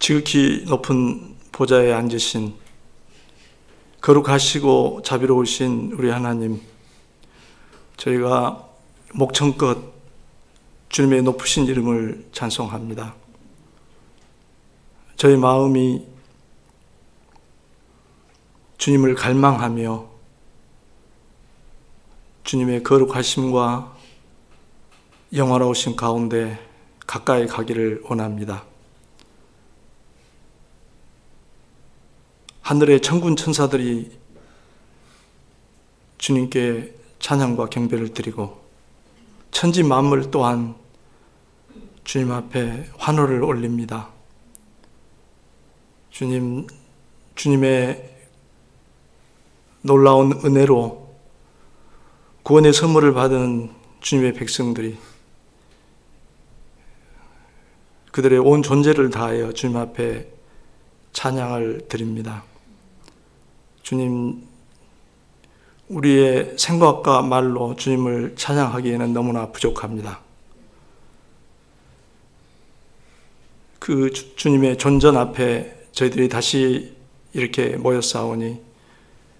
지극히 높은 보좌에 앉으신 거룩하시고 자비로우신 우리 하나님, 저희가 목청껏 주님의 높으신 이름을 찬송합니다. 저희 마음이 주님을 갈망하며 주님의 거룩하심과 영화로우신 가운데 가까이 가기를 원합니다. 하늘의 천군 천사들이 주님께 찬양과 경배를 드리고 천지 만물 또한 주님 앞에 환호를 올립니다. 주님의 놀라운 은혜로 구원의 선물을 받은 주님의 백성들이 그들의 온 존재를 다하여 주님 앞에 찬양을 드립니다. 주님, 우리의 생각과 말로 주님을 찬양하기에는 너무나 부족합니다. 그 주님의 존전 앞에 저희들이 다시 이렇게 모였사오니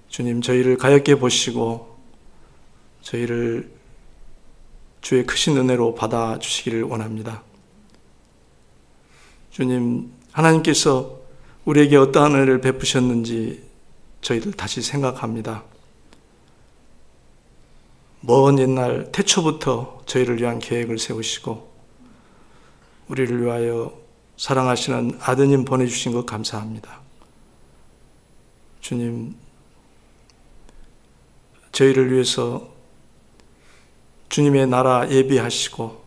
주님, 저희를 가엾게 보시고 저희를 주의 크신 은혜로 받아주시기를 원합니다. 주님, 하나님께서 우리에게 어떠한 은혜를 베푸셨는지 저희들 다시 생각합니다. 먼 옛날 태초부터 저희를 위한 계획을 세우시고 우리를 위하여 사랑하시는 아드님 보내주신 것 감사합니다. 주님, 저희를 위해서 주님의 나라 예비하시고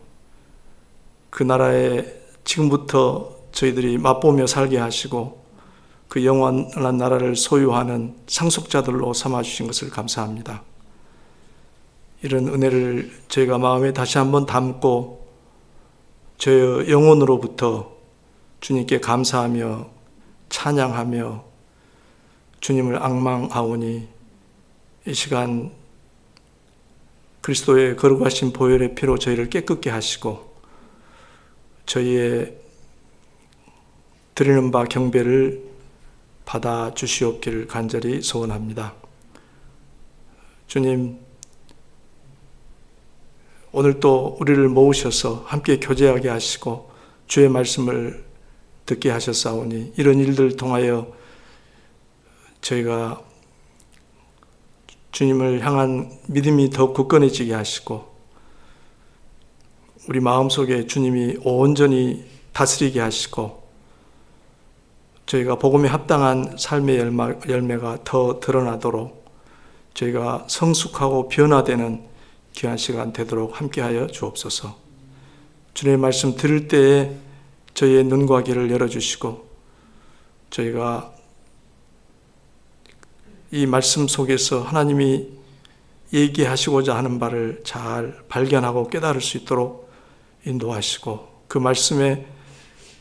그 나라에 지금부터 저희들이 맛보며 살게 하시고 그 영원한 나라를 소유하는 상속자들로 삼아주신 것을 감사합니다. 이런 은혜를 저희가 마음에 다시 한번 담고 저의 영혼으로부터 주님께 감사하며 찬양하며 주님을 앙망하오니 이 시간 그리스도의 거룩하신 보혈의 피로 저희를 깨끗게 하시고 저희의 드리는 바 경배를 받아 주시옵기를 간절히 소원합니다. 주님, 오늘 또 우리를 모으셔서 함께 교제하게 하시고 주의 말씀을 듣게 하셨사오니 이런 일들을 통하여 저희가 주님을 향한 믿음이 더 굳건해지게 하시고 우리 마음속에 주님이 온전히 다스리게 하시고 저희가 복음에 합당한 삶의 열매가 더 드러나도록 저희가 성숙하고 변화되는 귀한 시간 되도록 함께하여 주옵소서. 주님의 말씀 들을 때에 저희의 눈과 귀를 열어주시고 저희가 이 말씀 속에서 하나님이 얘기하시고자 하는 바를 잘 발견하고 깨달을 수 있도록 인도하시고 그 말씀에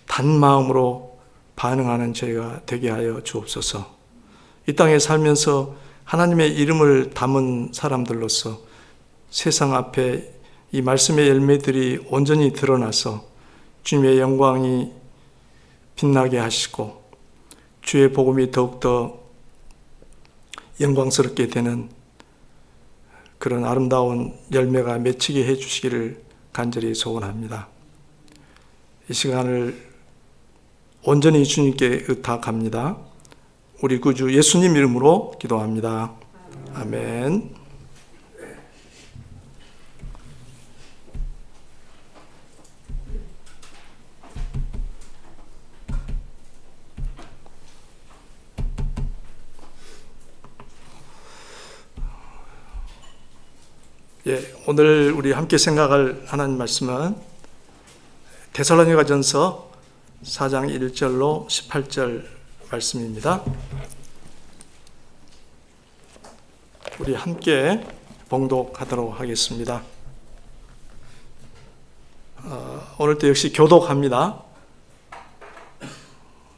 단마음으로 반응하는 저희가 되게 하여 주옵소서. 이 땅에 살면서 하나님의 이름을 담은 사람들로서 세상 앞에 이 말씀의 열매들이 온전히 드러나서 주님의 영광이 빛나게 하시고 주의 복음이 더욱더 영광스럽게 되는 그런 아름다운 열매가 맺히게 해주시기를 간절히 소원합니다. 이 시간을 온전히 주님께 의탁합니다. 우리 구주 예수님 이름으로 기도합니다. 아멘. 오늘 우리 함께 생각할 하나님 말씀은 데살로니가전서 4장 1절로 18절 말씀입니다. 우리 함께 봉독하도록 하겠습니다. 오늘도 역시 교독합니다.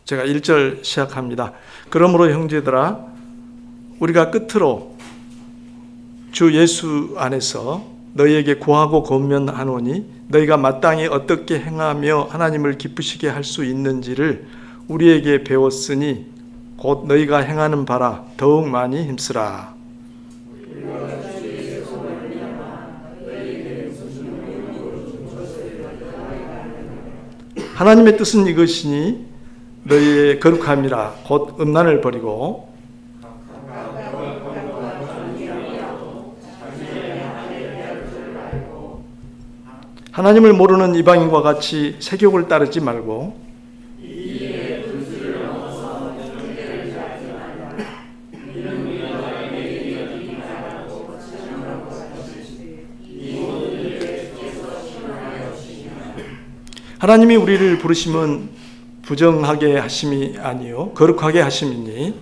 제가 1절 시작합니다. 그러므로 형제들아, 우리가 끝으로 주 예수 안에서 너희에게 구하고 권면하노니 너희가 마땅히 어떻게 행하며 하나님을 기쁘시게 할 수 있는지를 우리에게 배웠으니 곧 너희가 행하는 바라 더욱 많이 힘쓰라. 하나님의 뜻은 이것이니 너희의 거룩함이라 곧 음란을 버리고 하나님을 모르는 이방인과 같이 세욕을 따르지 말고 하나님이 우리를 부르심은 부정하게 하심이 아니요 거룩하게 하심이니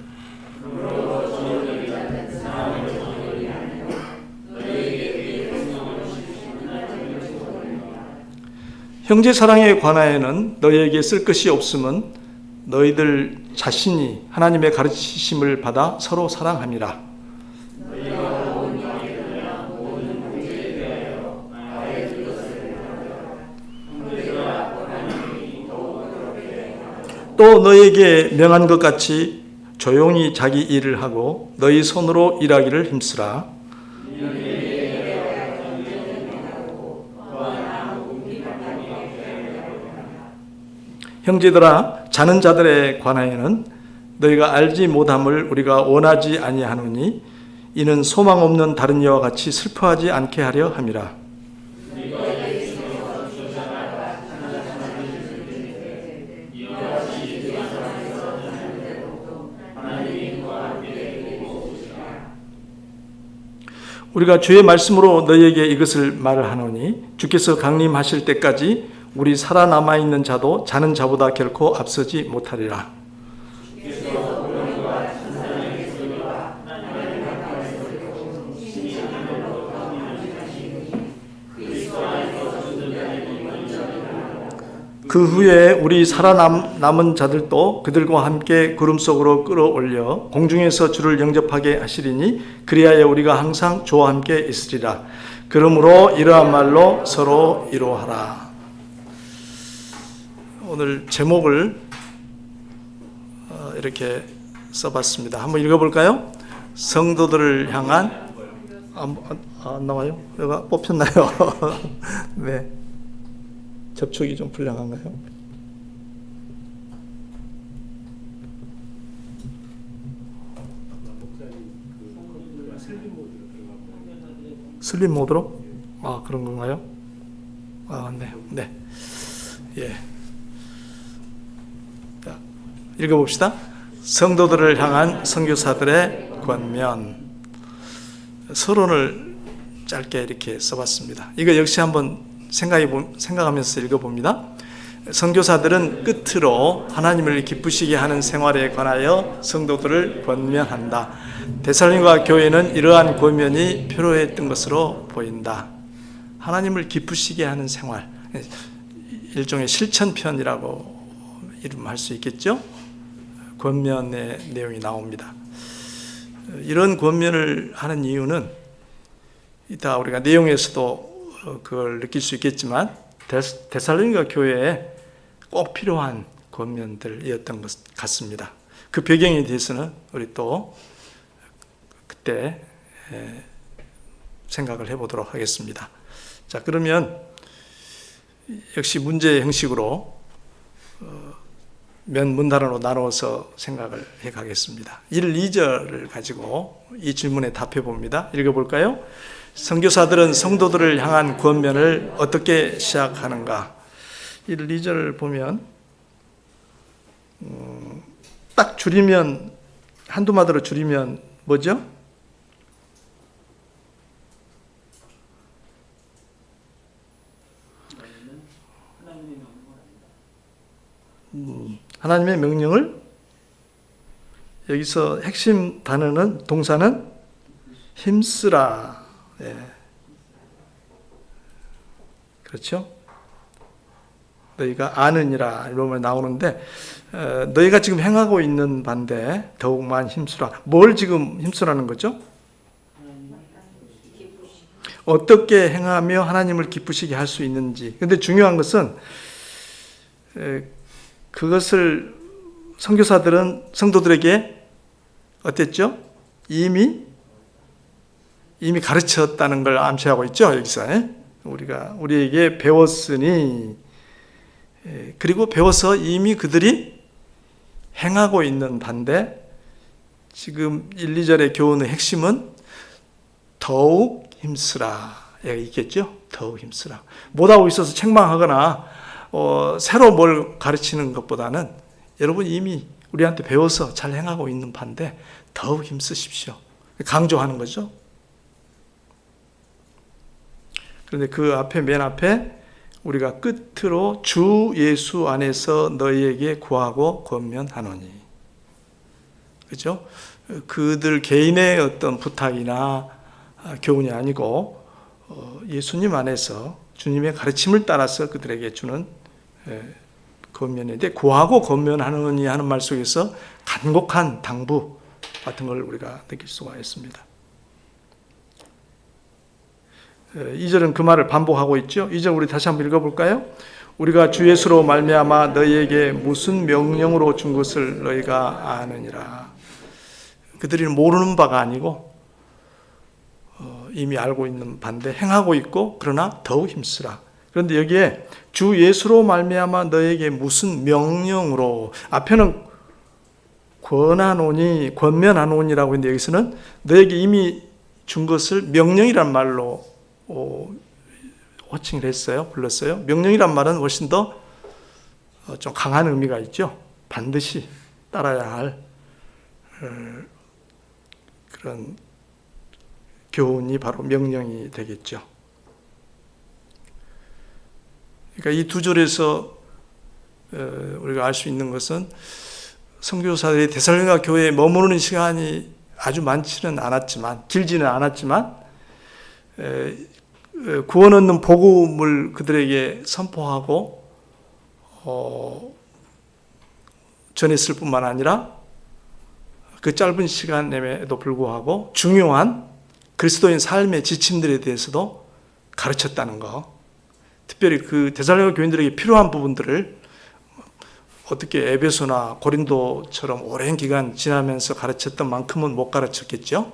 형제 사랑에 관하여는 너희에게 쓸 것이 없음은 너희들 자신이 하나님의 가르치심을 받아 서로 사랑함이라. 또 너희에게 명한 것 같이 조용히 자기 일을 하고 너희 손으로 일하기를 힘쓰라. 형제들아, 자는 자들에 관하여는 너희가 알지 못함을 우리가 원하지 아니하노니 이는 소망 없는 다른 이와 같이 슬퍼하지 않게 하려 함이라. 우리가 주의 말씀으로 너희에게 이것을 말을 하노니 주께서 강림하실 때까지 우리 살아남아 있는 자도 자는 자보다 결코 앞서지 못하리라. 그 후에 우리 살아남은 자들도 그들과 함께 구름 속으로 끌어올려 공중에서 주를 영접하게 하시리니 그리하여 우리가 항상 주와 함께 있으리라. 그러므로 이러한 말로 서로 위로하라. 오늘 제목을 이렇게 써봤습니다. 한번 읽어볼까요? 성도들을 향한 안 나와요? 여기가 뽑혔나요? 네. 접촉이 좀 불량한가요? 슬립 모드로? 아, 그런 건가요? 아, 네. 네. 예. 자, 읽어봅시다. 성도들을 향한 선교사들의 권면. 서론을 짧게 이렇게 써봤습니다. 이거 역시 한번 생각하면서 읽어봅니다. 선교사들은 끝으로 하나님을 기쁘시게 하는 생활에 관하여 성도들을 권면한다. 데살로니가 교회는 이러한 권면이 필요했던 것으로 보인다. 하나님을 기쁘시게 하는 생활, 일종의 실천편이라고 이름할 수 있겠죠? 권면의 내용이 나옵니다. 이런 권면을 하는 이유는 이따 우리가 내용에서도 그걸 느낄 수 있겠지만 데살로니가 교회에 꼭 필요한 권면들이었던 것 같습니다. 그 배경에 대해서는 우리 또 그때 생각을 해보도록 하겠습니다. 자, 그러면 역시 문제 형식으로 몇 문단으로 나누어서 생각을 해가겠습니다. 1, 2절을 가지고 이 질문에 답해 봅니다. 읽어볼까요? 선교사들은 성도들을 향한 권면을 어떻게 시작하는가? 1, 2절을 보면 딱 줄이면, 한두 마디로 줄이면 뭐죠? 하나님의 명령을, 여기서 핵심 단어는, 동사는 힘쓰라. 예. 그렇죠? 너희가 아느니라 이러면 나오는데, 너희가 지금 행하고 있는 반대 더욱만 힘쓰라. 뭘 지금 힘쓰라는 거죠? 어떻게 행하며 하나님을 기쁘시게 할 수 있는지. 근데 중요한 것은 그것을 선교사들은 성도들에게 어땠죠? 이미 가르쳤다는 걸 암시하고 있죠. 여기서 우리에게 배웠으니, 그리고 배워서 이미 그들이 행하고 있는 반대, 지금 1, 2절의 교훈의 핵심은 더욱 힘쓰라 있겠죠. 더욱 힘쓰라. 못하고 있어서 책망하거나 새로 뭘 가르치는 것보다는 여러분 이미 우리한테 배워서 잘 행하고 있는 반대 더욱 힘쓰십시오. 강조하는 거죠. 그런데 그 앞에, 맨 앞에 우리가 끝으로 주 예수 안에서 너희에게 구하고 권면하노니. 그렇죠? 그들 개인의 어떤 부탁이나 교훈이 아니고 예수님 안에서 주님의 가르침을 따라서 그들에게 주는 권면인데, 구하고 권면하느니 하는 말 속에서 간곡한 당부 같은 걸 우리가 느낄 수가 있습니다. 2절은 그 말을 반복하고 있죠. 2절 우리 다시 한번 읽어볼까요? 우리가 주 예수로 말미암아 너희에게 무슨 명령으로 준 것을 너희가 아느니라. 그들이 모르는 바가 아니고 이미 알고 있는 반대 행하고 있고, 그러나 더욱 힘쓰라. 그런데 여기에 주 예수로 말미암아 너에게 무슨 명령으로, 앞에는 권하노니, 권면하노니라고 했는데 여기서는 너에게 이미 준 것을 명령이란 말로 호칭을 했어요. 불렀어요. 명령이란 말은 훨씬 더 좀 강한 의미가 있죠. 반드시 따라야 할 그런 교훈이 바로 명령이 되겠죠. 그러니까 이 두 절에서 우리가 알 수 있는 것은 선교사들이 데살로니가 교회에 머무르는 시간이 아주 많지는 않았지만, 길지는 않았지만 구원 얻는 복음을 그들에게 선포하고 전했을 뿐만 아니라 그 짧은 시간에도 불구하고 중요한 그리스도인 삶의 지침들에 대해서도 가르쳤다는 거, 특별히 그 데살로니가 교인들에게 필요한 부분들을 어떻게 에베소나 고린도처럼 오랜 기간 지나면서 가르쳤던 만큼은 못 가르쳤겠죠.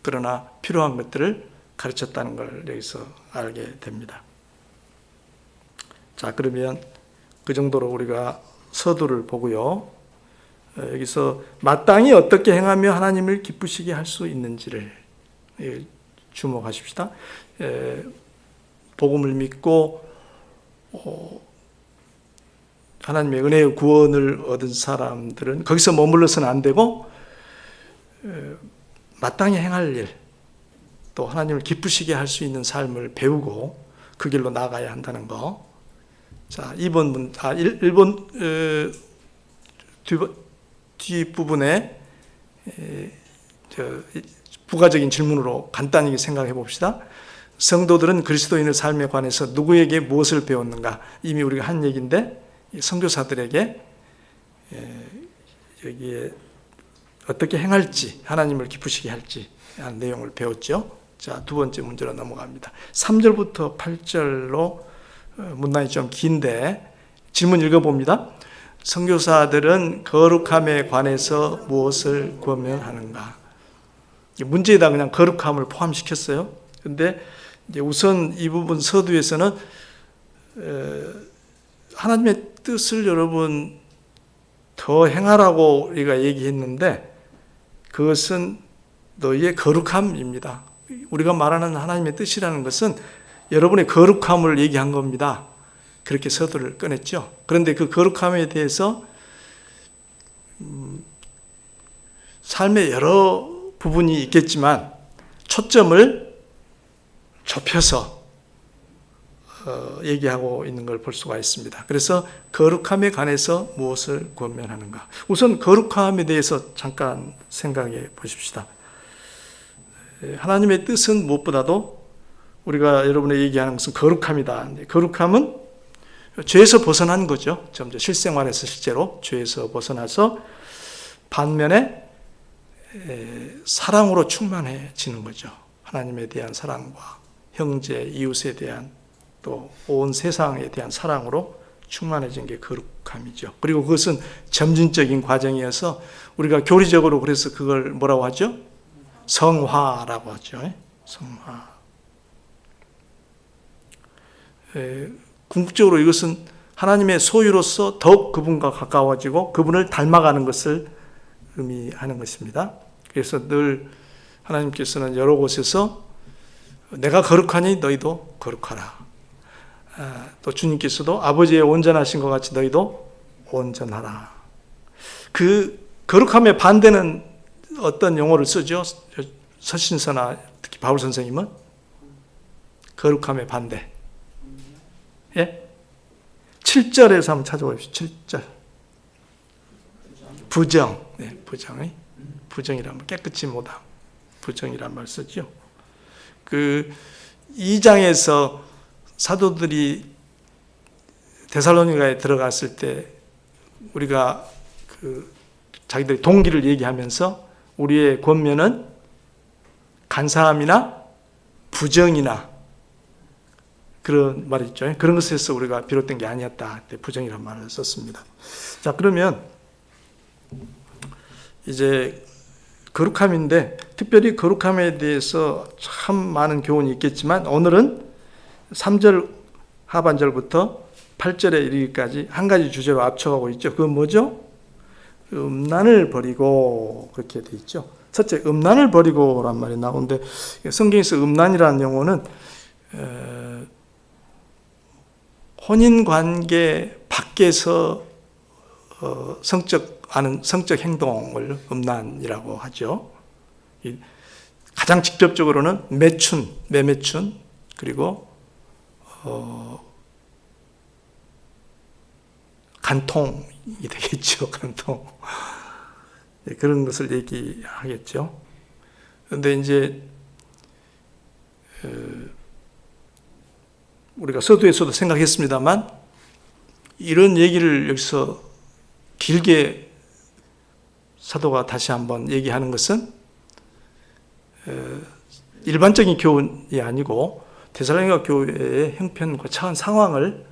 그러나 필요한 것들을 가르쳤다는 걸 여기서 알게 됩니다. 자, 그러면 그 정도로 우리가 서두를 보고요. 여기서 마땅히 어떻게 행하며 하나님을 기쁘시게 할 수 있는지를 주목하십시다. 복음을 믿고 하나님의 은혜의 구원을 얻은 사람들은 거기서 머물러서는 안 되고 마땅히 행할 일, 또 하나님을 기쁘시게 할 수 있는 삶을 배우고 그 길로 나가야 한다는 거. 자, 1번 뒷부분에 부가적인 질문으로 간단히 생각해 봅시다. 성도들은 그리스도인의 삶에 관해서 누구에게 무엇을 배웠는가? 이미 우리가 한 얘기인데, 선교사들에게 여기에 어떻게 행할지, 하나님을 기쁘시게 할지 하는 내용을 배웠죠. 자, 두 번째 문제로 넘어갑니다. 3절부터 8절로 문단이 좀 긴데 질문 읽어봅니다. 선교사들은 거룩함에 관해서 무엇을 권면하는가? 문제에다 그냥 거룩함을 포함시켰어요. 근데 이제 우선 이 부분 서두에서는 하나님의 뜻을 여러분 더 행하라고 우리가 얘기했는데, 그것은 너희의 거룩함입니다. 우리가 말하는 하나님의 뜻이라는 것은 여러분의 거룩함을 얘기한 겁니다. 그렇게 서두를 꺼냈죠. 그런데 그 거룩함에 대해서 삶의 여러 부분이 있겠지만 초점을 좁혀서 얘기하고 있는 걸 볼 수가 있습니다. 그래서 거룩함에 관해서 무엇을 권면하는가? 우선 거룩함에 대해서 잠깐 생각해 보십시다. 하나님의 뜻은 무엇보다도 우리가 여러분의 얘기하는 것은 거룩함이다. 거룩함은 죄에서 벗어난 거죠. 점점 실생활에서 실제로 죄에서 벗어나서 반면에 사랑으로 충만해지는 거죠. 하나님에 대한 사랑과 형제, 이웃에 대한 또 온 세상에 대한 사랑으로 충만해진 게 거룩함이죠. 그리고 그것은 점진적인 과정이어서 우리가 교리적으로 그래서 그걸 뭐라고 하죠? 성화라고 하죠. 성화. 궁극적으로 이것은 하나님의 소유로서 더욱 그분과 가까워지고 그분을 닮아가는 것을 의미하는 것입니다. 그래서 늘 하나님께서는 여러 곳에서 내가 거룩하니 너희도 거룩하라. 또 주님께서도 아버지의 온전하신 것 같이 너희도 온전하라. 그 거룩함의 반대는 어떤 용어를 쓰죠? 서신서나 특히 바울 선생님은 거룩함의 반대. 예? 7절에서 한번 찾아보십시오. 7절. 부정. 네, 부정이. 부정이란 말, 깨끗이 못함. 부정이란 말 쓰죠. 그 2장에서 사도들이 데살로니가에 들어갔을 때 우리가 자기들이 동기를 얘기하면서 우리의 권면은 간사함이나 부정이나 그런 말이 있죠. 그런 것에서 우리가 비롯된 게 아니었다. 부정이라는 말을 썼습니다. 자, 그러면 이제 거룩함인데 특별히 거룩함에 대해서 참 많은 교훈이 있겠지만 오늘은 3절 하반절부터 8절에 이르기까지 한 가지 주제로 압축하고 있죠. 그건 뭐죠? 음란을 버리고 그렇게 돼 있죠. 첫째, 음란을 버리고란 말이 나오는데 성경에서 음란이라는 용어는 혼인관계 밖에서 성적 행동을 음란이라고 하죠. 가장 직접적으로는 매매춘, 그리고 간통이 되겠죠. 간통. 그런 것을 얘기하겠죠. 그런데 이제 우리가 서두에서도 생각했습니다만 이런 얘기를 여기서 길게 사도가 다시 한번 얘기하는 것은 일반적인 교훈이 아니고 데살로니가 교회의 형편과 처한 상황을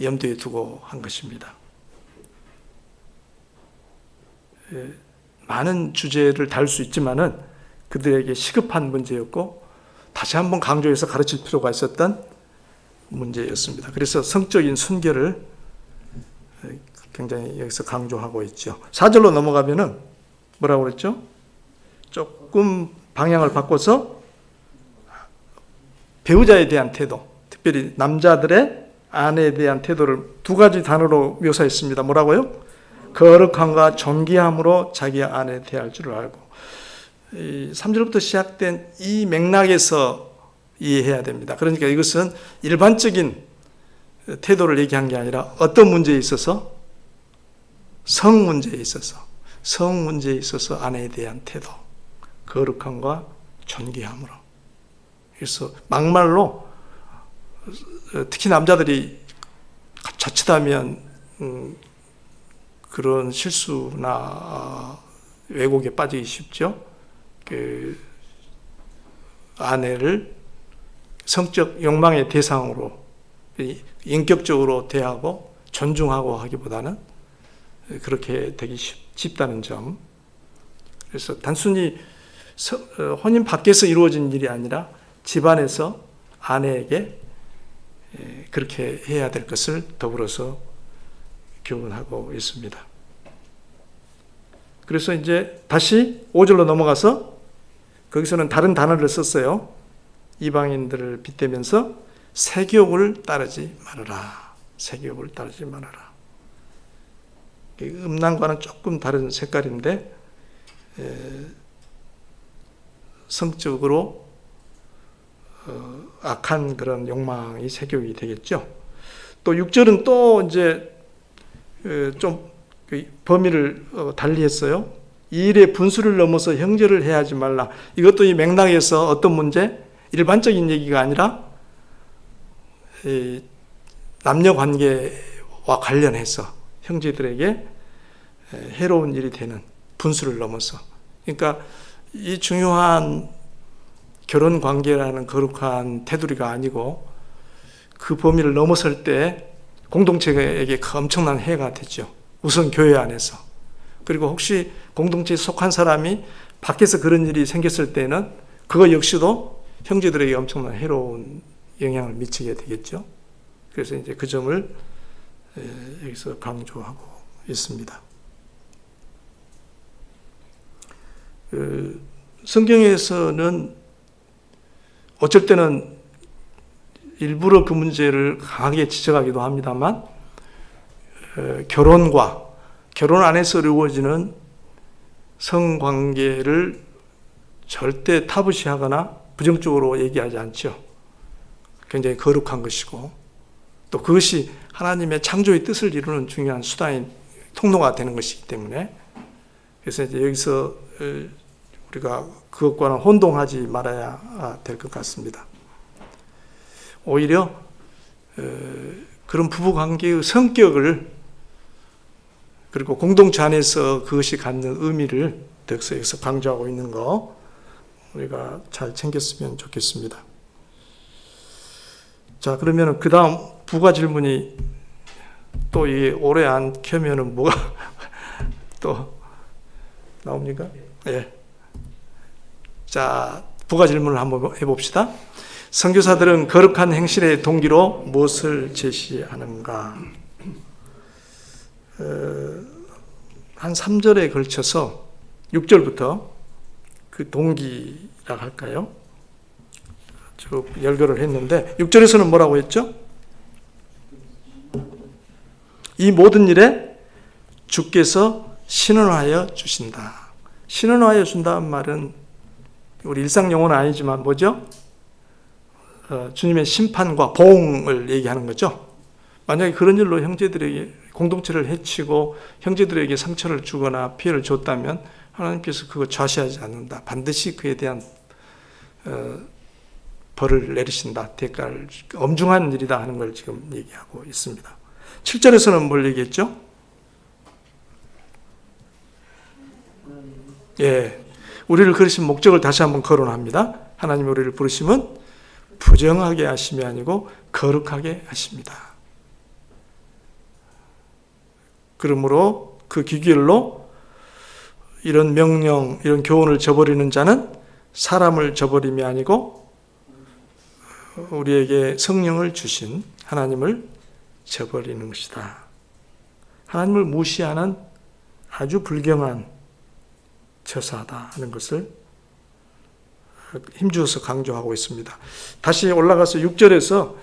염두에 두고 한 것입니다. 많은 주제를 다룰 수 있지만은 그들에게 시급한 문제였고 다시 한번 강조해서 가르칠 필요가 있었던 문제였습니다. 그래서 성적인 순결을 굉장히 여기서 강조하고 있죠. 4절로 넘어가면은 뭐라고 그랬죠? 조금 방향을 바꿔서 배우자에 대한 태도, 특별히 남자들의 아내에 대한 태도를 두 가지 단어로 묘사했습니다. 뭐라고요? 거룩함과 존귀함으로 자기 아내에 대할 줄을 알고. 3절부터 시작된 이 맥락에서 이해해야 됩니다. 그러니까 이것은 일반적인 태도를 얘기한 게 아니라 어떤 문제에 있어서 성 문제에 있어서 아내에 대한 태도, 거룩함과 존귀함으로. 그래서 막말로 특히 남자들이 자칫하면 그런 실수나 왜곡에 빠지기 쉽죠. 그 아내를 성적 욕망의 대상으로 인격적으로 대하고 존중하고 하기보다는 그렇게 되기 쉽다는 점. 그래서 단순히 혼인 밖에서 이루어진 일이 아니라 집안에서 아내에게 그렇게 해야 될 것을 더불어서 교훈하고 있습니다. 그래서 이제 다시 5절로 넘어가서 거기서는 다른 단어를 썼어요. 이방인들을 빗대면서 세교를 따르지 말아라. 세교를 따르지 말아라. 음란과는 조금 다른 색깔인데 성적으로 악한 그런 욕망이 세교이 되겠죠. 또 6절은 또 이제 좀 범위를 달리했어요. 이 일의 분수를 넘어서 형제를 해하지 말라. 이것도 이 맥락에서 어떤 문제? 일반적인 얘기가 아니라 남녀 관계와 관련해서 형제들에게 해로운 일이 되는 분수를 넘어서. 그러니까 이 중요한 결혼 관계라는 거룩한 테두리가 아니고 그 범위를 넘어설 때 공동체에게 엄청난 해가 되죠. 우선 교회 안에서. 그리고 혹시 공동체에 속한 사람이 밖에서 그런 일이 생겼을 때는 그거 역시도 형제들에게 엄청난 해로운 영향을 미치게 되겠죠. 그래서 이제 그 점을 여기서 강조하고 있습니다. 성경에서는 어쩔 때는 일부러 그 문제를 강하게 지적하기도 합니다만, 결혼 안에서 이루어지는 성관계를 절대 타부시하거나 부정적으로 얘기하지 않죠. 굉장히 거룩한 것이고, 또 그것이 하나님의 창조의 뜻을 이루는 중요한 수단인 통로가 되는 것이기 때문에, 그래서 이제 여기서 우리가 그것과는 혼동하지 말아야 될 것 같습니다. 오히려 그런 부부관계의 성격을, 그리고 공동체 안에서 그것이 갖는 의미를 여기서 강조하고 있는 거 우리가 잘 챙겼으면 좋겠습니다. 자, 그러면 그 다음 부가 질문이 또 이게 오래 안 켜면은 뭐가 또 나옵니까? 예. 자, 부가 질문을 한번 해봅시다. 선교사들은 거룩한 행실의 동기로 무엇을 제시하는가? 한 3절에 걸쳐서 6절부터 그 동기라 할까요? 쭉 열거를 했는데 6절에서는 뭐라고 했죠? 이 모든 일에 주께서 신원하여 주신다. 신원하여 준다는 말은 우리 일상 용어는 아니지만 뭐죠? 주님의 심판과 보응을 얘기하는 거죠. 만약에 그런 일로 형제들에게 공동체를 해치고 형제들에게 상처를 주거나 피해를 줬다면 하나님께서 그거 좌시하지 않는다. 반드시 그에 대한 벌을 내리신다. 대가를, 엄중한 일이다 하는 걸 지금 얘기하고 있습니다. 7절에서는 뭘 얘기했죠? 예, 우리를 그러신 목적을 다시 한번 거론합니다. 하나님이 우리를 부르심은 부정하게 하심이 아니고 거룩하게 하십니다. 그러므로 그 귀결로 이런 명령, 이런 교훈을 저버리는 자는 사람을 저버림이 아니고 우리에게 성령을 주신 하나님을 저버리는 것이다. 하나님을 무시하는 아주 불경한 처사다 하는 것을 힘주어서 강조하고 있습니다. 다시 올라가서 6절에서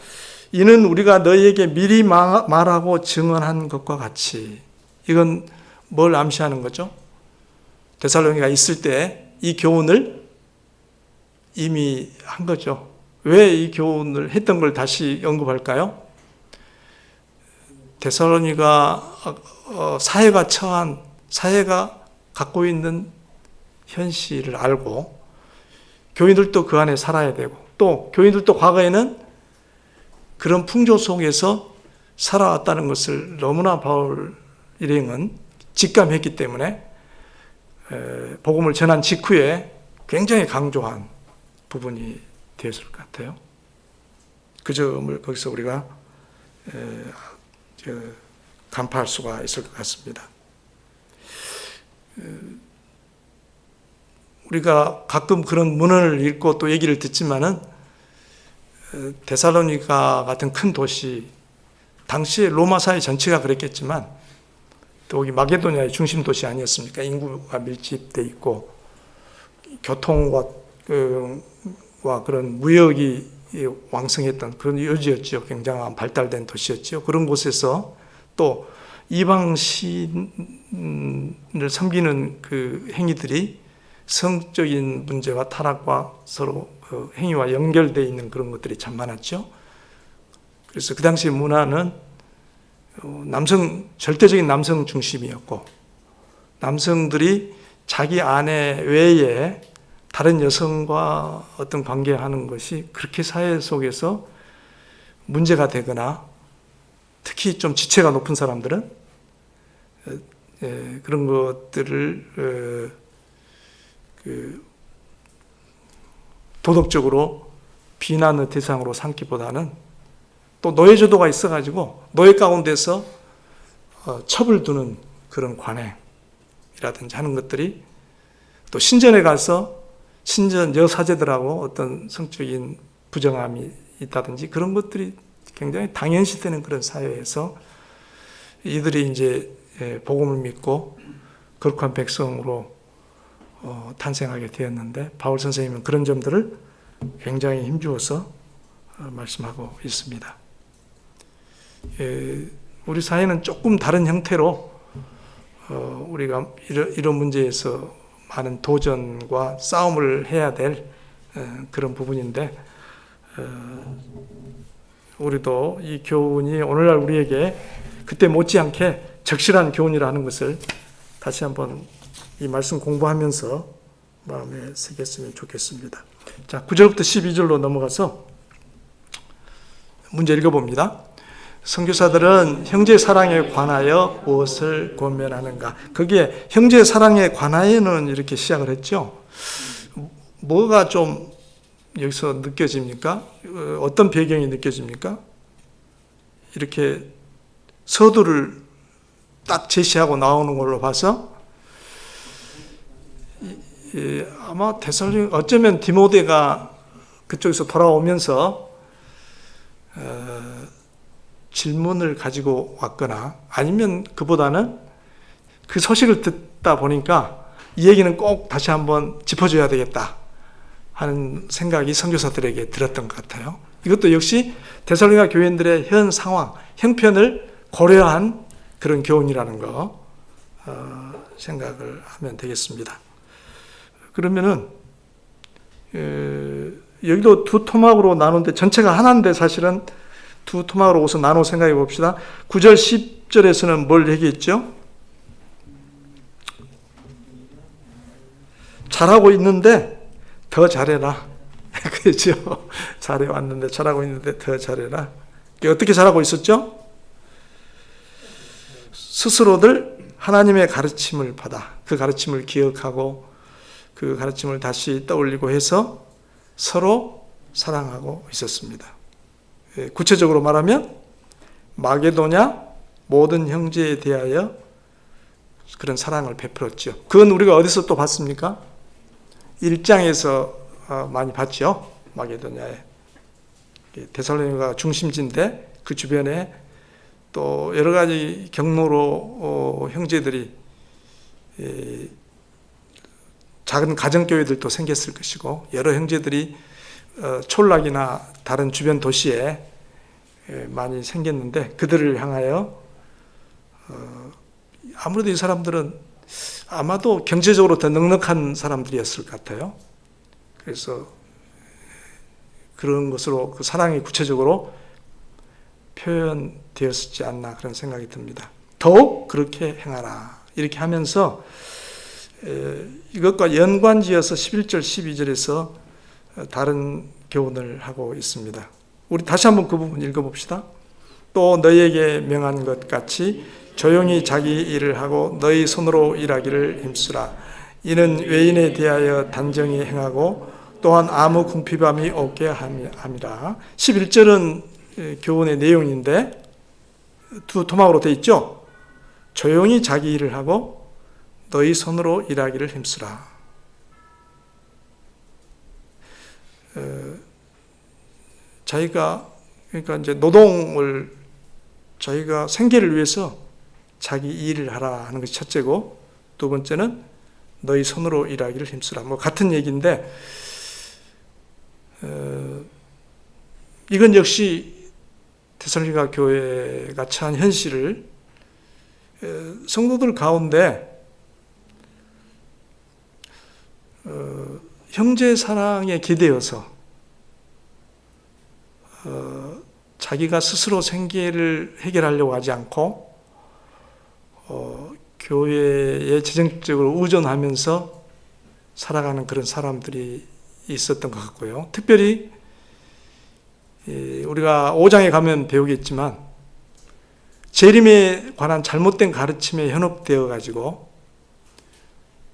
이는 우리가 너희에게 미리 말하고 증언한 것과 같이, 이건 뭘 암시하는 거죠? 데살로니가 있을 때 이 교훈을 이미 한 거죠. 왜 이 교훈을 했던 걸 다시 언급할까요? 데살로니가 사회가 갖고 있는 현실을 알고 교인들도 그 안에 살아야 되고, 또 교인들도 과거에는 그런 풍조 속에서 살아왔다는 것을 너무나 바울 일행은 직감했기 때문에 복음을 전한 직후에 굉장히 강조한 부분이 되었을 것 같아요. 그 점을 거기서 우리가 간파할 수가 있을 것 같습니다. 우리가 가끔 그런 문헌을 읽고 또 얘기를 듣지만은 데살로니가 같은 큰 도시, 당시에 로마 사회 전체가 그랬겠지만 또 여기 마게도니아의 중심 도시 아니었습니까? 인구가 밀집돼 있고 교통과 그런 무역이 왕성했던 그런 요지였죠. 굉장한 발달된 도시였죠. 그런 곳에서 또 이방 신을 섬기는 그 행위들이 성적인 문제와 타락과 서로 행위와 연결되어 있는 그런 것들이 참 많았죠. 그래서 그 당시 문화는 절대적인 남성 중심이었고, 남성들이 자기 아내 외에 다른 여성과 어떤 관계하는 것이 그렇게 사회 속에서 문제가 되거나, 특히 좀 지체가 높은 사람들은 그런 것들을 도덕적으로 비난의 대상으로 삼기보다는 또 노예제도가 있어가지고 노예 가운데서 첩을 두는 그런 관행이라든지 하는 것들이, 또 신전에 가서 신전 여사제들하고 어떤 성적인 부정함이 있다든지 그런 것들이 굉장히 당연시되는 그런 사회에서 이들이 이제 복음을 믿고 거룩한 백성으로 탄생하게 되었는데, 바울 선생님은 그런 점들을 굉장히 힘주어서 말씀하고 있습니다. 우리 사회는 조금 다른 형태로 우리가 이런 문제에서 많은 도전과 싸움을 해야 될 그런 부분인데, 우리도 이 교훈이 오늘날 우리에게 그때 못지않게 적실한 교훈이라는 것을 다시 한번 이 말씀 공부하면서 마음에 새겼으면 좋겠습니다. 자, 9절부터 12절로 넘어가서 문제 읽어봅니다. 선교사들은 형제 사랑에 관하여 무엇을 권면하는가? 거기에 형제 사랑에 관하여는 이렇게 시작을 했죠. 뭐가 좀 여기서 느껴집니까? 어떤 배경이 느껴집니까? 이렇게 서두를 딱 제시하고 나오는 걸로 봐서 아마 어쩌면 디모데가 그쪽에서 돌아오면서 질문을 가지고 왔거나, 아니면 그보다는 그 소식을 듣다 보니까 이 얘기는 꼭 다시 한번 짚어줘야 되겠다 하는 생각이 선교사들에게 들었던 것 같아요. 이것도 역시 데살로니가 교인들의 현 상황, 형편을 고려한 그런 교훈이라는 거 생각을 하면 되겠습니다. 그러면은 여기도 두 토막으로 나누는데, 전체가 하나인데 사실은 두 토막으로 우선 나눠 생각해 봅시다. 9절 10절에서는 뭘 얘기했죠? 잘하고 있는데 더 잘해라. 그렇죠? 잘해왔는데, 잘하고 있는데 더 잘해라. 어떻게 잘하고 있었죠? 스스로들 하나님의 가르침을 받아 그 가르침을 기억하고 그 가르침을 다시 떠올리고 해서 서로 사랑하고 있었습니다. 구체적으로 말하면 마게도냐 모든 형제에 대하여 그런 사랑을 베풀었죠. 그건 우리가 어디서 또 봤습니까? 1장에서 많이 봤죠. 마게도냐에 데살로니가 중심지인데 그 주변에 또 여러 가지 경로로 형제들이, 작은 가정교회들도 생겼을 것이고, 여러 형제들이 촌락이나 다른 주변 도시에 많이 생겼는데, 그들을 향하여 아무래도 이 사람들은 아마도 경제적으로 더 넉넉한 사람들이었을 것 같아요. 그래서 그런 것으로 그 사랑이 구체적으로 표현되었지 않나 그런 생각이 듭니다. 더욱 그렇게 행하라. 이렇게 하면서 이것과 연관지어서 11절 12절에서 다른 교훈을 하고 있습니다. 우리 다시 한번 그 부분 읽어봅시다. 또 너희에게 명한 것 같이 조용히 자기 일을 하고 너희 손으로 일하기를 힘쓰라. 이는 외인에 대하여 단정히 행하고 또한 아무 궁핍함이 없게 함이라. 11절은 교훈의 내용인데 두 토막으로 되어 있죠. 조용히 자기 일을 하고 너희 손으로 일하기를 힘쓰라. 자기가, 그러니까 이제 노동을, 자기가 생계를 위해서 자기 일을 하라 하는 것이 첫째고, 두 번째는 너희 손으로 일하기를 힘쓰라. 뭐 같은 얘기인데, 이건 역시 데살로니가 교회가 처한 현실을 성도들 가운데 형제 사랑에 기대어서 자기가 스스로 생계를 해결하려고 하지 않고 교회에 재정적으로 의존하면서 살아가는 그런 사람들이 있었던 것 같고요. 특별히 우리가 5장에 가면 배우겠지만 재림에 관한 잘못된 가르침에 현혹되어 가지고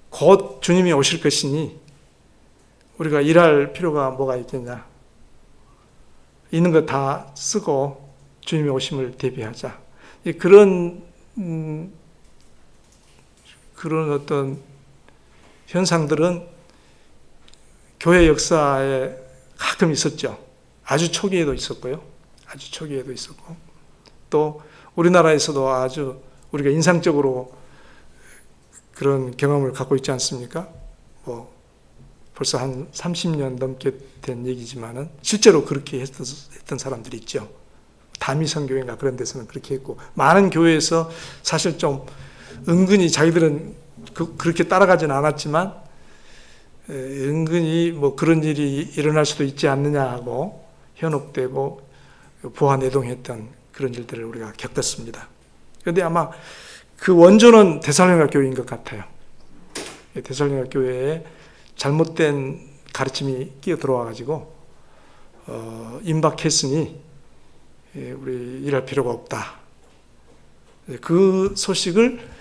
곧 주님이 오실 것이니 우리가 일할 필요가 뭐가 있겠냐. 있는 거 다 쓰고 주님의 오심을 대비하자. 그런 어떤 현상들은 교회 역사에 가끔 있었죠. 아주 초기에도 있었고요. 아주 초기에도 있었고, 또 우리나라에서도 아주 우리가 인상적으로 그런 경험을 갖고 있지 않습니까? 벌써 한 30년 넘게 된 얘기지만은 실제로 그렇게 했던 사람들이 있죠. 다미성교회인가 그런 데서는 그렇게 했고, 많은 교회에서 사실 좀 은근히 자기들은 그렇게 따라가지는 않았지만 은근히 그런 일이 일어날 수도 있지 않느냐 하고 현혹되고 부하내동했던 그런 일들을 우리가 겪었습니다. 그런데 아마 그 원조는 데살로니가 교회인 것 같아요. 데살로니가 교회에 잘못된 가르침이 끼어 들어와가지고 임박했으니 우리 일할 필요가 없다. 그 소식을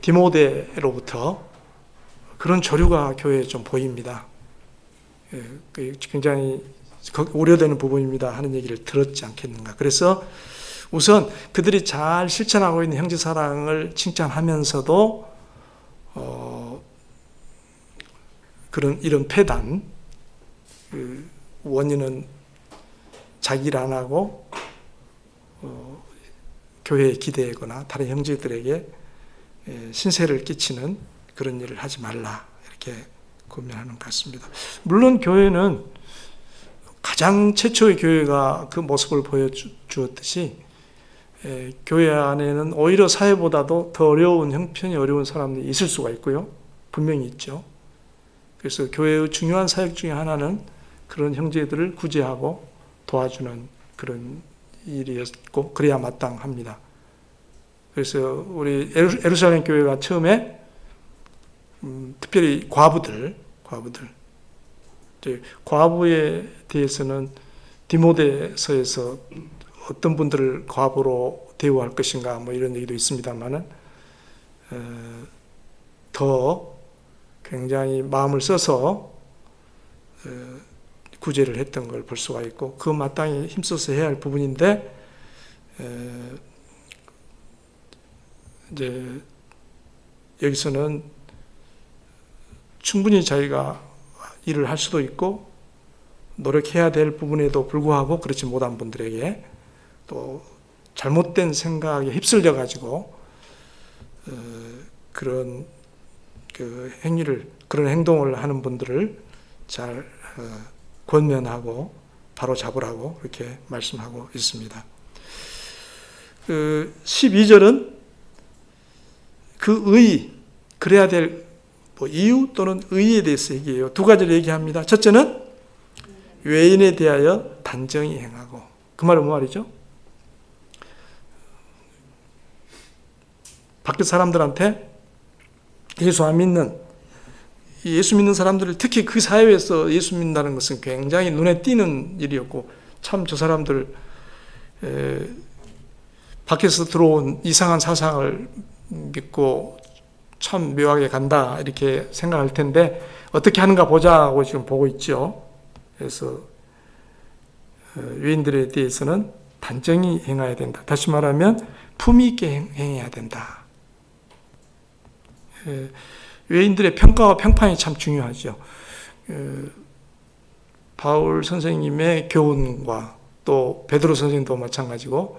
디모데로부터 그런 조류가 교회에 좀 보입니다. 굉장히 우려되는 부분입니다 하는 얘기를 들었지 않겠는가. 그래서 우선 그들이 잘 실천하고 있는 형제사랑을 칭찬하면서도 이런 폐단, 원인은 자기 일 안 하고 교회에 기대거나 다른 형제들에게 신세를 끼치는 그런 일을 하지 말라, 이렇게 권면하는 것 같습니다. 물론 교회는 가장 최초의 교회가 그 모습을 보여주었듯이 교회 안에는 오히려 사회보다도 더 어려운, 형편이 어려운 사람들이 있을 수가 있고요. 분명히 있죠. 그래서 교회의 중요한 사역 중에 하나는 그런 형제들을 구제하고 도와주는 그런 일이었고, 그래야 마땅합니다. 그래서 우리 예루살렘 교회가 처음에 특별히 과부에 대해서는 디모데서에서 어떤 분들을 과부로 대우할 것인가 이런 얘기도 있습니다만은 더 굉장히 마음을 써서 구제를 했던 걸 볼 수가 있고, 그 마땅히 힘써서 해야 할 부분인데 이제 여기서는 충분히 자기가 일을 할 수도 있고 노력해야 될 부분에도 불구하고 그렇지 못한 분들에게 또 잘못된 생각에 휩쓸려 가지고 그런 그런 행동을 하는 분들을 잘 권면하고 바로 잡으라고 이렇게 말씀하고 있습니다. 12절은 그래야 될 이유 또는 의의에 대해서 얘기해요. 두 가지를 얘기합니다. 첫째는 외인에 대하여 단정히 행하고, 그 말은 뭐 말이죠? 밖에 사람들한테 예수 믿는 사람들을, 특히 그 사회에서 예수 믿는다는 것은 굉장히 눈에 띄는 일이었고, 참 저 사람들 밖에서 들어온 이상한 사상을 믿고 참 묘하게 간다 이렇게 생각할 텐데 어떻게 하는가 보자고 지금 보고 있죠. 그래서 외인들에 대해서는 단정히 행해야 된다. 다시 말하면 품위 있게 행해야 된다. 외인들의 평가와 평판이 참 중요하죠. 바울 선생님의 교훈과 또 베드로 선생님도 마찬가지고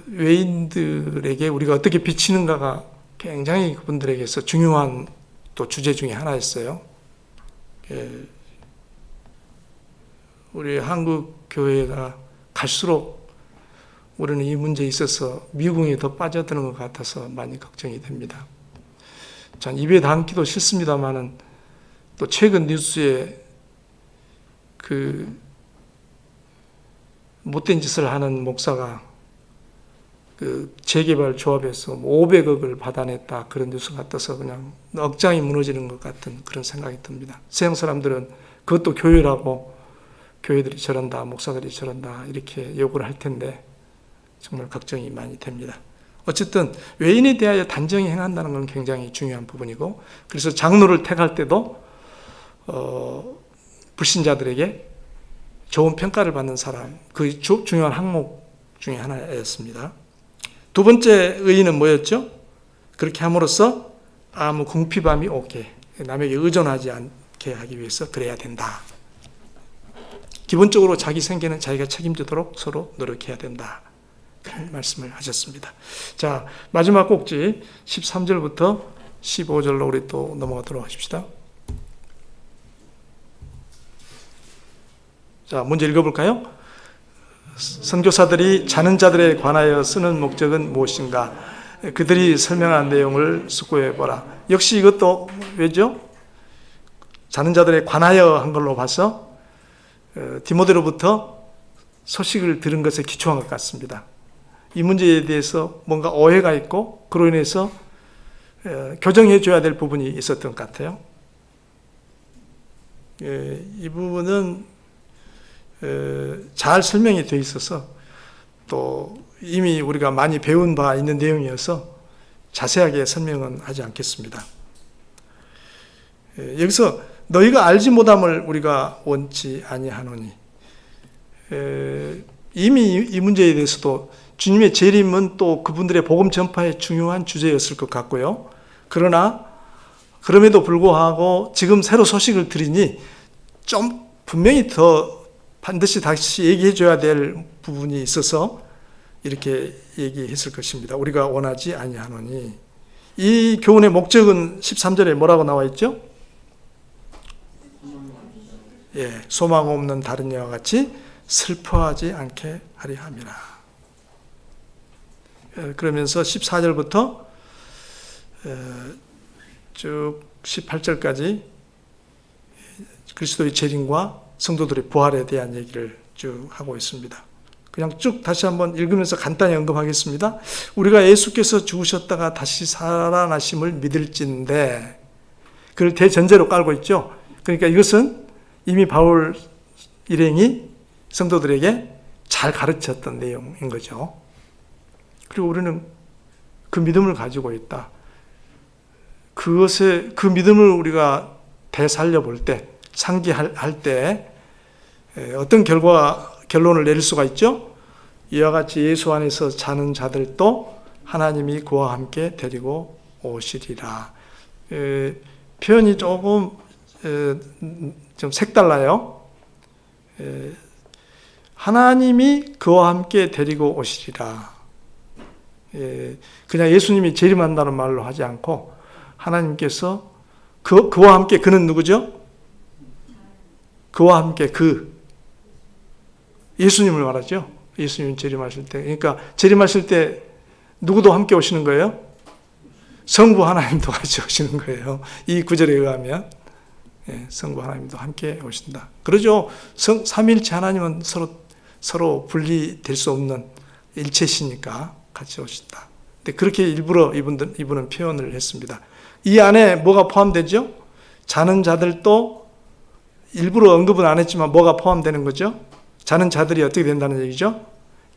외인들에게 우리가 어떻게 비치는가가 굉장히 그분들에게서 중요한 또 주제 중에 하나였어요. 우리 한국 교회가 갈수록 우리는 이 문제에 있어서 미궁에 더 빠져드는 것 같아서 많이 걱정이 됩니다. 전 입에 담기도 싫습니다만은 또 최근 뉴스에 그 못된 짓을 하는 목사가 그 재개발 조합에서 500억을 받아냈다, 그런 뉴스가 떠서 그냥 억장이 무너지는 것 같은 그런 생각이 듭니다. 서양 사람들은 그것도 교회라고, 교회들이 저런다, 목사들이 저런다 이렇게 욕을 할 텐데 정말 걱정이 많이 됩니다. 어쨌든 외인에 대하여 단정히 행한다는 건 굉장히 중요한 부분이고, 그래서 장로를 택할 때도 불신자들에게 좋은 평가를 받는 사람, 그 중요한 항목 중에 하나였습니다. 두 번째 의의는 뭐였죠? 그렇게 함으로써 아무 궁핍함이 없게, 남에게 의존하지 않게 하기 위해서 그래야 된다. 기본적으로 자기 생계는 자기가 책임지도록 서로 노력해야 된다. 그런 말씀을 하셨습니다. 자, 마지막 꼭지 13절부터 15절로 우리 또 넘어가도록 하십시다. 자, 문제 읽어볼까요? 선교사들이 자는 자들에 관하여 쓰는 목적은 무엇인가? 그들이 설명한 내용을 숙고해보라. 역시 이것도 왜죠? 자는 자들에 관하여 한 걸로 봐서 디모데로부터 소식을 들은 것에 기초한 것 같습니다. 이 문제에 대해서 뭔가 오해가 있고 그로 인해서 교정해 줘야 될 부분이 있었던 것 같아요. 이 부분은 잘 설명이 되어 있어서 또 이미 우리가 많이 배운 바 있는 내용이어서 자세하게 설명은 하지 않겠습니다. 여기서 너희가 알지 못함을 우리가 원치 아니하노니, 이미 이 문제에 대해서도 주님의 재림은 또 그분들의 복음 전파의 중요한 주제였을 것 같고요. 그러나 그럼에도 불구하고 지금 새로 소식을 들으니 좀 분명히 더 반드시 다시 얘기해 줘야 될 부분이 있어서 이렇게 얘기했을 것입니다. 우리가 원하지 아니하노니. 이 교훈의 목적은 13절에 뭐라고 나와 있죠? 소망 없는 다른 이와 같이 슬퍼하지 않게 하리 함이라. 그러면서 14절부터 쭉 18절까지 그리스도의 재림과 성도들의 부활에 대한 얘기를 쭉 하고 있습니다. 그냥 쭉 다시 한번 읽으면서 간단히 언급하겠습니다. 우리가 예수께서 죽으셨다가 다시 살아나심을 믿을진데, 그걸 대전제로 깔고 있죠. 그러니까 이것은 이미 바울 일행이 성도들에게 잘 가르쳤던 내용인 거죠. 그리고 우리는 그 믿음을 가지고 있다. 그 믿음을 우리가 되살려 볼 때, 상기할 때 어떤 결론을 내릴 수가 있죠? 이와 같이 예수 안에서 자는 자들도 하나님이 그와 함께 데리고 오시리라. 표현이 조금 좀 색달라요. 하나님이 그와 함께 데리고 오시리라. 그냥 예수님이 재림한다는 말로 하지 않고 하나님께서 그와 함께, 그는 누구죠? 그와 함께 예수님을 말하죠. 예수님 재림하실 때. 그러니까 재림하실 때 누구도 함께 오시는 거예요? 성부 하나님도 같이 오시는 거예요. 이 구절에 의하면 성부 하나님도 함께 오신다. 그러죠. 삼위일체 하나님은 서로 분리될 수 없는 일체시니까 같이 오신다. 근데 그렇게 일부러 이분은 표현을 했습니다. 이 안에 뭐가 포함되죠? 자는 자들도 일부러 언급은 안 했지만 뭐가 포함되는 거죠? 자는 자들이 어떻게 된다는 얘기죠?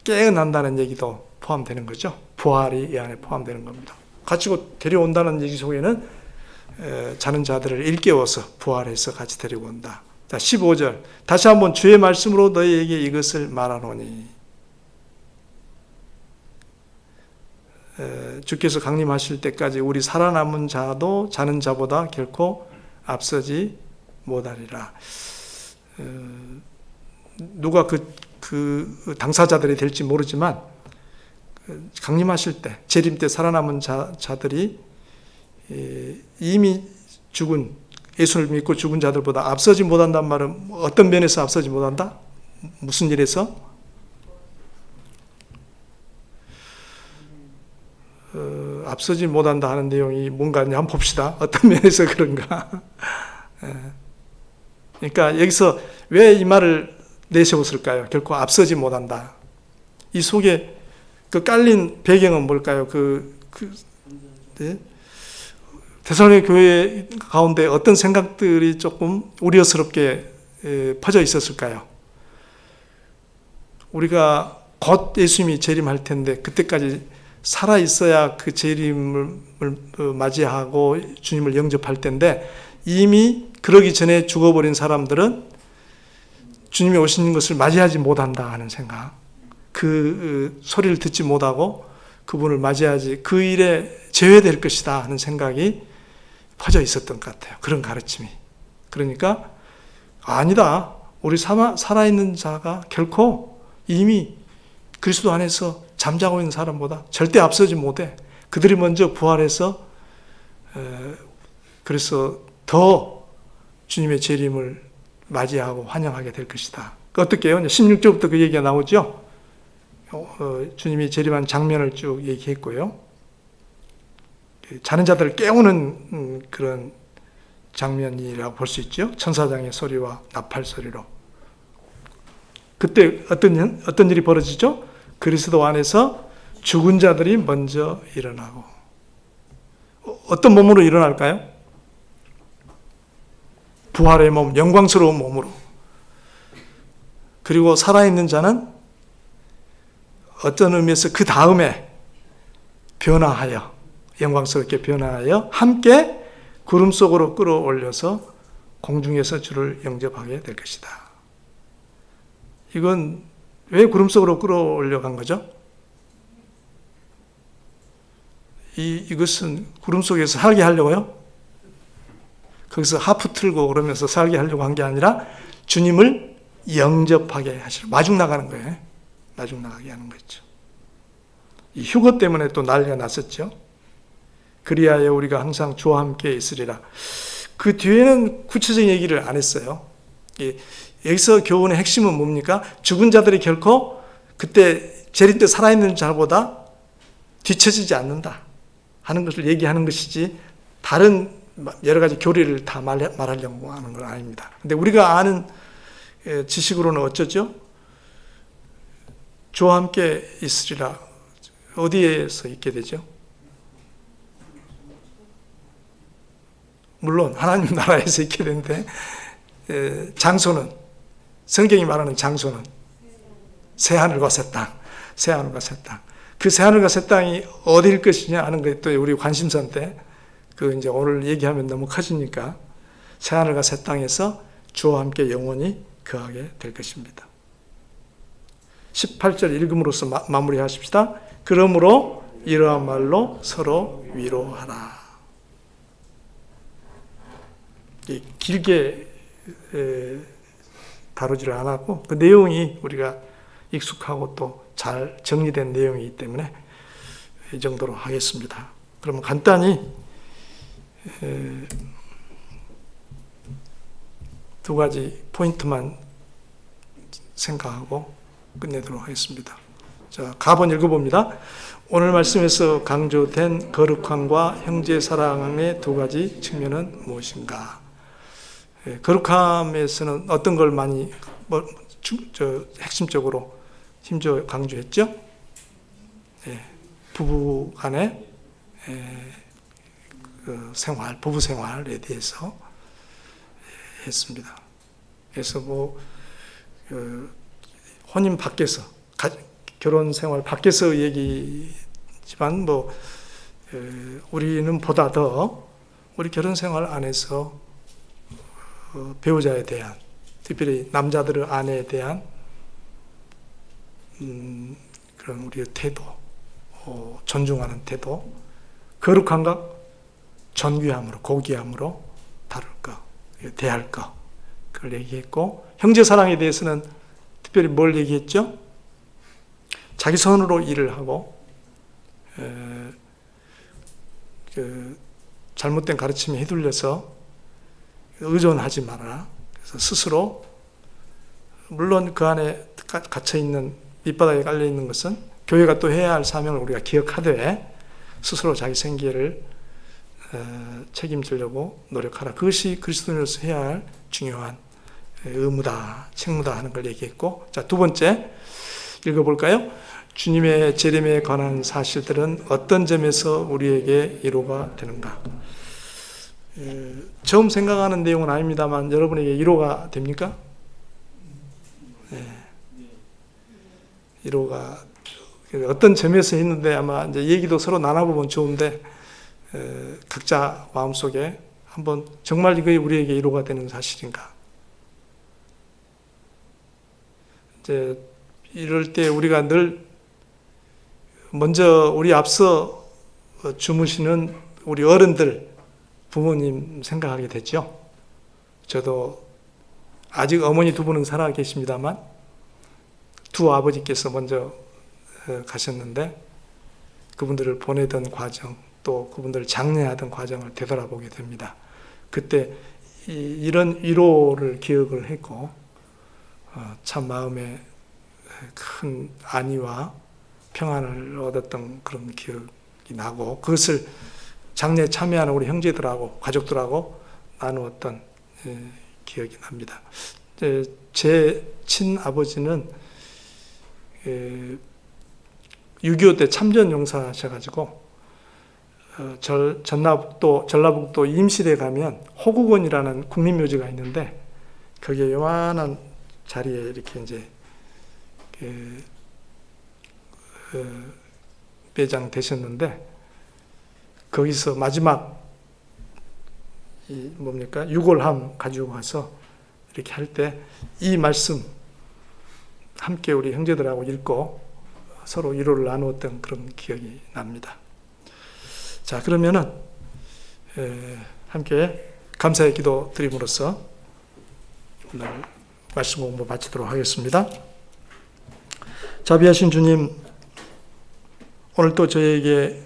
깨어난다는 얘기도 포함되는 거죠. 부활이 이 안에 포함되는 겁니다. 가지고 데려온다는 얘기 속에는 자는 자들을 일깨워서 부활해서 같이 데리고 온다. 자, 15절 다시 한번 주의 말씀으로 너희에게 이것을 말하노니, 주께서 강림하실 때까지 우리 살아남은 자도 자는 자보다 결코 앞서지 못하리라. 누가 그 당사자들이 될지 모르지만 강림하실 때, 재림 때 살아남은 자들이 이미 죽은, 예수를 믿고 죽은 자들보다 앞서지 못한다는 말은 어떤 면에서 앞서지 못한다? 무슨 일에서? 앞서지 못한다 하는 내용이 뭔가 한번 봅시다. 어떤 면에서 그런가? 그러니까 여기서 왜 이 말을 내세웠을까요? 결코 앞서지 못한다. 이 속에 그 깔린 배경은 뭘까요? 데살로니가 교회 가운데 어떤 생각들이 조금 우려스럽게 퍼져 있었을까요? 우리가 곧 예수님이 재림할 텐데 그때까지 살아 있어야 그 재림을 맞이하고 주님을 영접할 텐데, 이미 그러기 전에 죽어버린 사람들은 주님이 오시는 것을 맞이하지 못한다 하는 생각, 그 소리를 듣지 못하고 그분을 맞이하지, 그 일에 제외될 것이다 하는 생각이 퍼져 있었던 것 같아요. 그런 가르침이. 그러니까 아니다. 우리 살아있는 자가 결코 이미 그리스도 안에서 잠자고 있는 사람보다 절대 앞서지 못해. 그들이 먼저 부활해서 그래서 더 주님의 재림을 맞이하고 환영하게 될 것이다. 어떻게 해요? 16절부터 그 얘기가 나오죠. 주님이 재림한 장면을 쭉 얘기했고요. 자는 자들을 깨우는 그런 장면이라고 볼 수 있죠. 천사장의 소리와 나팔 소리로. 그때 어떤 일이 벌어지죠? 그리스도 안에서 죽은 자들이 먼저 일어나고. 어떤 몸으로 일어날까요? 부활의 몸, 영광스러운 몸으로. 그리고 살아있는 자는 어떤 의미에서 그 다음에 변화하여, 영광스럽게 변화하여 함께 구름 속으로 끌어올려서 공중에서 주를 영접하게 될 것이다. 이건 왜 구름 속으로 끌어올려 간 거죠? 이것은 구름 속에서 살게 하려고요? 거기서 하프 틀고 그러면서 살게 하려고 한 게 아니라 주님을 영접하게 하시려, 마중 나가는 거예요. 마중 나가게 하는 거죠. 이 휴거 때문에 또 난리가 났었죠. 그리하여 우리가 항상 주와 함께 있으리라. 그 뒤에는 구체적인 얘기를 안 했어요. 여기서 교훈의 핵심은 뭡니까? 죽은 자들이 결코 그때 재림 때 살아있는 자보다 뒤처지지 않는다 하는 것을 얘기하는 것이지, 다른 여러 가지 교리를 다 말하려고 하는 건 아닙니다. 근데 우리가 아는 지식으로는 어쩌죠? 주와 함께 있으리라. 어디에서 있게 되죠? 물론 하나님 나라에서 있게 되는데, 장소는, 성경이 말하는 장소는 새하늘과 새 땅, 새하늘과 새 땅. 그 새하늘과 새 땅이 어디일 것이냐 하는 게 또 우리 관심사인데, 그 이제 오늘 얘기하면 너무 커지니까, 새하늘과 새 땅에서 주와 함께 영원히 거하게 될 것입니다. 18절 읽음으로써 마무리하십시다. 그러므로 이러한 말로 서로 위로하라. 길게 다루지를 않았고, 그 내용이 우리가 익숙하고 또 잘 정리된 내용이기 때문에 이 정도로 하겠습니다. 그러면 간단히 두 가지 포인트만 생각하고 끝내도록 하겠습니다. 자, 가번 읽어봅니다. 오늘 말씀에서 강조된 거룩함과 형제 사랑의 두 가지 측면은 무엇인가? 거룩함에서는 어떤 걸 많이 핵심적으로 힘줘 강조했죠? 부부 간의 그 생활, 부부 생활에 대해서 했습니다. 그래서 혼인 밖에서, 결혼 생활 밖에서 얘기지만 우리는 보다 더 우리 결혼 생활 안에서 배우자에 대한, 특별히 남자들의 아내에 대한 그런 우리의 태도, 존중하는 태도, 거룩함과 존귀함으로, 고귀함으로 다룰 것, 대할 것, 그걸 얘기했고, 형제사랑에 대해서는 특별히 뭘 얘기했죠? 자기 손으로 일을 하고, 잘못된 가르침에 휘둘려서 의존하지 마라. 그래서 스스로, 물론 그 안에 갇혀있는, 밑바닥에 깔려있는 것은 교회가 또 해야 할 사명을 우리가 기억하되 스스로 자기 생계를 책임지려고 노력하라. 그것이 그리스도인으로서 해야 할 중요한 의무다, 책무다 하는 걸 얘기했고, 자, 두 번째 읽어볼까요? 주님의 재림에 관한 사실들은 어떤 점에서 우리에게 위로가 되는가? 처음 생각하는 내용은 아닙니다만 여러분에게 위로가 됩니까? 위로가 어떤 점에서 했는데 아마 이제 얘기도 서로 나눠보면 좋은데, 각자 마음속에 한번 정말 이게 우리에게 위로가 되는 사실인가? 이제 이럴 때 우리가 늘 먼저 우리 앞서 주무시는 우리 어른들, 부모님 생각하게 되죠. 저도 아직 어머니 두 분은 살아 계십니다만 두 아버지께서 먼저 가셨는데 그분들을 보내던 과정, 또 그분들을 장례하던 과정을 되돌아보게 됩니다. 그때 이런 위로를 기억을 했고 참 마음에 큰 안위와 평안을 얻었던 그런 기억이 나고, 그것을 장례에 참여하는 우리 형제들하고 가족들하고 나누었던 기억이 납니다. 제 친아버지는 6.25 때 참전용사하셔가지고 전라북도 임실에 가면 호국원이라는 국민묘지가 있는데 거기에 요만한 자리에 이렇게 이제 매장되셨는데, 거기서 마지막 유골함 가지고 가서 이렇게 할 때 이 말씀 함께 우리 형제들하고 읽고 서로 위로를 나누었던 그런 기억이 납니다. 자, 그러면은 함께 감사의 기도 드림으로써 오늘 말씀 공부 마치도록 하겠습니다. 자비하신 주님, 오늘 또 저에게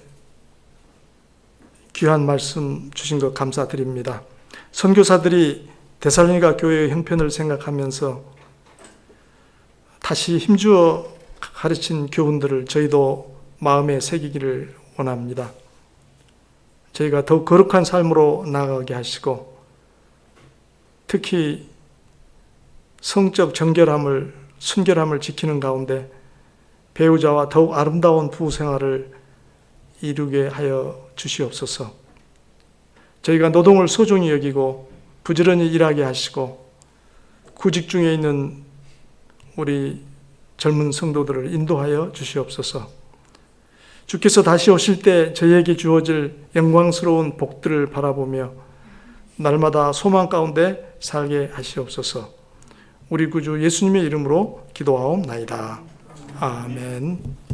귀한 말씀 주신 것 감사드립니다. 선교사들이 데살로니가 교회의 형편을 생각하면서 다시 힘주어 가르친 교훈들을 저희도 마음에 새기기를 원합니다. 저희가 더욱 거룩한 삶으로 나아가게 하시고, 특히 성적 정결함을, 순결함을 지키는 가운데 배우자와 더욱 아름다운 부부 생활을 이루게 하여 주시옵소서. 저희가 노동을 소중히 여기고 부지런히 일하게 하시고, 구직 중에 있는 우리 젊은 성도들을 인도하여 주시옵소서. 주께서 다시 오실 때 저희에게 주어질 영광스러운 복들을 바라보며 날마다 소망 가운데 살게 하시옵소서. 우리 구주 예수님의 이름으로 기도하옵나이다. 아멘.